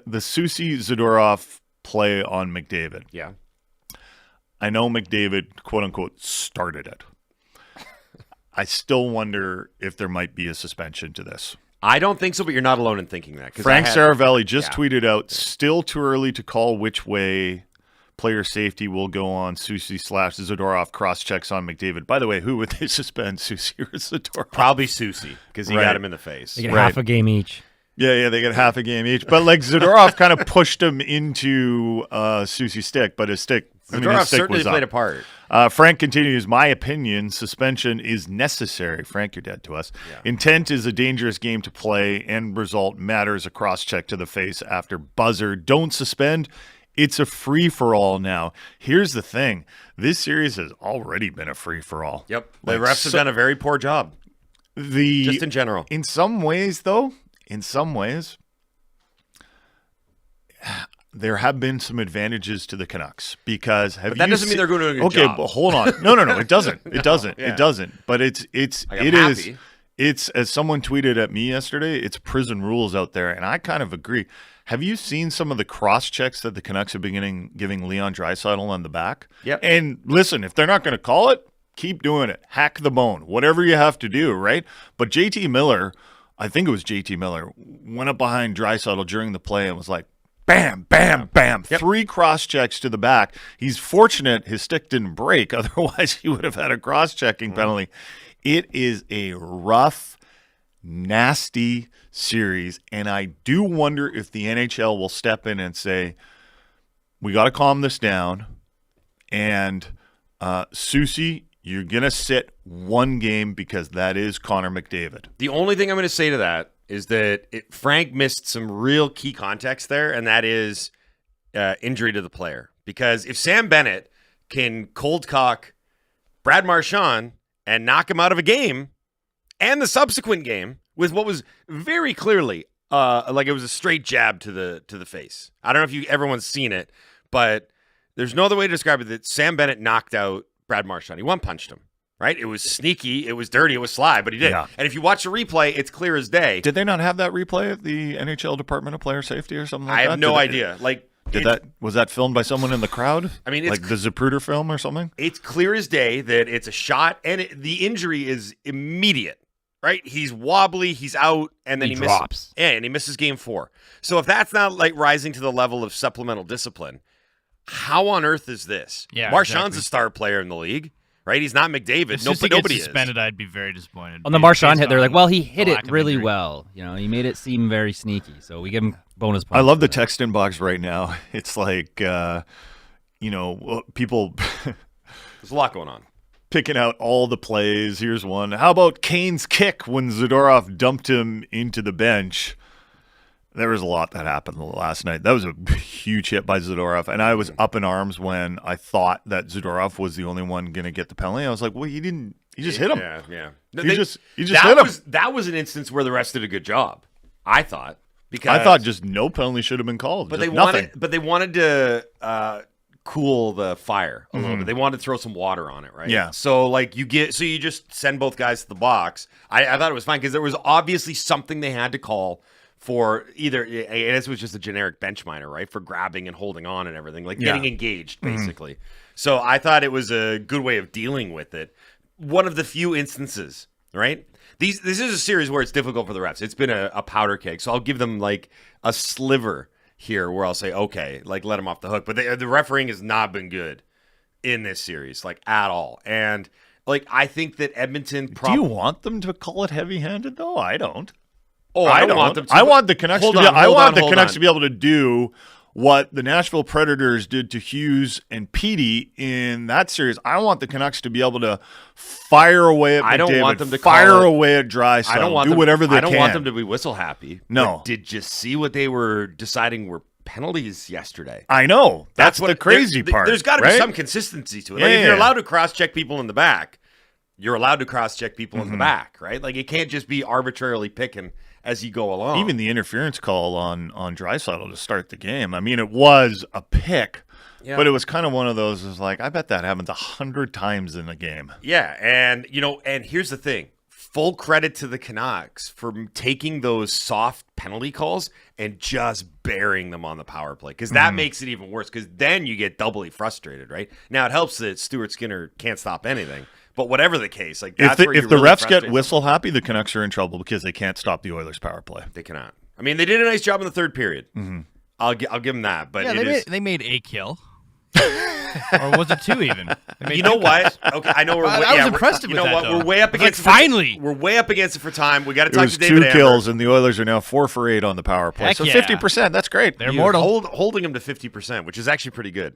the Susie Zadorov play on McDavid. Yeah. I know McDavid, quote unquote, started it. I still wonder if there might be a suspension to this. I don't think so, but you're not alone in thinking that. Frank Saravelli just tweeted out, still too early to call which way player safety will go on Susie / Zadorov cross-checks on McDavid. By the way, who would they suspend, Susie or Zadorov? Probably Susie, because he got him in the face. They get half a game each. Yeah, they get half a game each. But like Zadorov kind of pushed him into Susie's stick, but his stick certainly played a part. Frank continues, my opinion, suspension is necessary. Frank, you're dead to us. Yeah. Intent is a dangerous game to play. End result matters. A cross-check to the face after buzzer. Don't suspend. It's a free-for-all now. Here's the thing. This series has already been a free-for-all. Yep. The refs have done a very poor job. Just in general. In some ways, though, there have been some advantages to the Canucks because that doesn't mean they're going to do a good job. Okay, but hold on. No, it doesn't. It doesn't. Yeah. It doesn't. But it's as someone tweeted at me yesterday, it's prison rules out there, and I kind of agree. Have you seen some of the cross checks that the Canucks are giving Leon Draisaitl on the back? Yep. And listen, if they're not going to call it, keep doing it. Hack the bone. Whatever you have to do, right? But JT Miller, I think it was JT Miller, went up behind Draisaitl during the play and was like, bam, bam, bam. Yep. 3 cross-checks to the back. He's fortunate his stick didn't break. Otherwise, he would have had a cross-checking penalty. It is a rough, nasty series, and I do wonder if the NHL will step in and say, we got to calm this down, and Susie, you're going to sit one game because that is Connor McDavid. The only thing I'm going to say to that is that Frank missed some real key context there, and that is injury to the player. Because if Sam Bennett can cold cock Brad Marchand and knock him out of a game and the subsequent game with what was very clearly like it was a straight jab to the face. I don't know if everyone's seen it, but there's no other way to describe it that Sam Bennett knocked out Brad Marchand. He one-punched him. Right? It was sneaky, it was dirty, it was sly, but he did. Yeah. And if you watch the replay, it's clear as day. Did they not have that replay at the NHL Department of Player Safety or something like that? I have no idea. Was that filmed by someone in the crowd? I mean, it's like the Zapruder film or something? It's clear as day that it's a shot, and the injury is immediate. Right? He's wobbly, he's out, and then he drops. And he misses game 4. So if that's not like rising to the level of supplemental discipline, how on earth is this? Yeah, Marchand's a star player in the league. Right, he's not McDavid. If Nobody gets suspended, I'd be very disappointed. On the Marchand hit, they're like, well, he hit it really well. You know, he made it seem very sneaky, so we give him bonus points. I love the text inbox right now. It's like, people. There's a lot going on. Picking out all the plays. Here's one. How about Kane's kick when Zadorov dumped him into the bench? There was a lot that happened last night. That was a huge hit by Zadorov, and I was up in arms when I thought that Zadorov was the only one going to get the penalty. I was like, well, he didn't. He just hit him. Yeah. He just hit him. That was an instance where the refs did a good job, I thought. Because I thought just no penalty should have been called. But they wanted to cool the fire a little bit. They wanted to throw some water on it, right? Yeah. So you just send both guys to the box. I thought it was fine because there was obviously something they had to call for either, and this was just a generic bench minor, right? For grabbing and holding on and everything, getting engaged, basically. Mm-hmm. So I thought it was a good way of dealing with it. One of the few instances, right? This is a series where it's difficult for the refs. It's been a powder keg, so I'll give them a sliver here where I'll say, okay, let them off the hook. But the refereeing has not been good in this series, at all. And I think that Edmonton. Do you want them to call it heavy-handed though? I don't. Oh, I don't want them to. I want the Canucks to be able to do what the Nashville Predators did to Hughes and Petey in that series. I want the Canucks to be able to fire away at McDavid. I don't want them to fire away at Draisaitl. I don't want whatever they can. I don't want them to be whistle happy. No. But did you see what they were deciding were penalties yesterday? I know. That's the crazy part. There's got to be some consistency to it. If you're allowed to cross-check people in the back, you're allowed to cross-check people in the back, right? It can't just be arbitrarily picking as you go along. Even the interference call on Draisaitl to start the game. I mean, it was a pick, but it was kind of one of those. I bet that happens 100 times in a game. Yeah, and and here's the thing: full credit to the Canucks for taking those soft penalty calls and just burying them on the power play, because that makes it even worse, because then you get doubly frustrated, right? Now, it helps that Stuart Skinner can't stop anything, but whatever the case, like that's where if the refs get whistle happy, the Canucks are in trouble because they can't stop the Oilers' power play. They cannot. I mean, they did a nice job in the third period. I'll give them that, but they made a kill. Or was it 2 even? You know what? Okay, I know I was impressed with that. You know what? Though. We're way up against like, finally. We're way up against it for time. We got to It talk was to David 2 kills, and the Oilers are now 4 for 8 on the power play. Heck So yeah. 50%. That's great. They're mortal. Holding them to 50%, which is actually pretty good.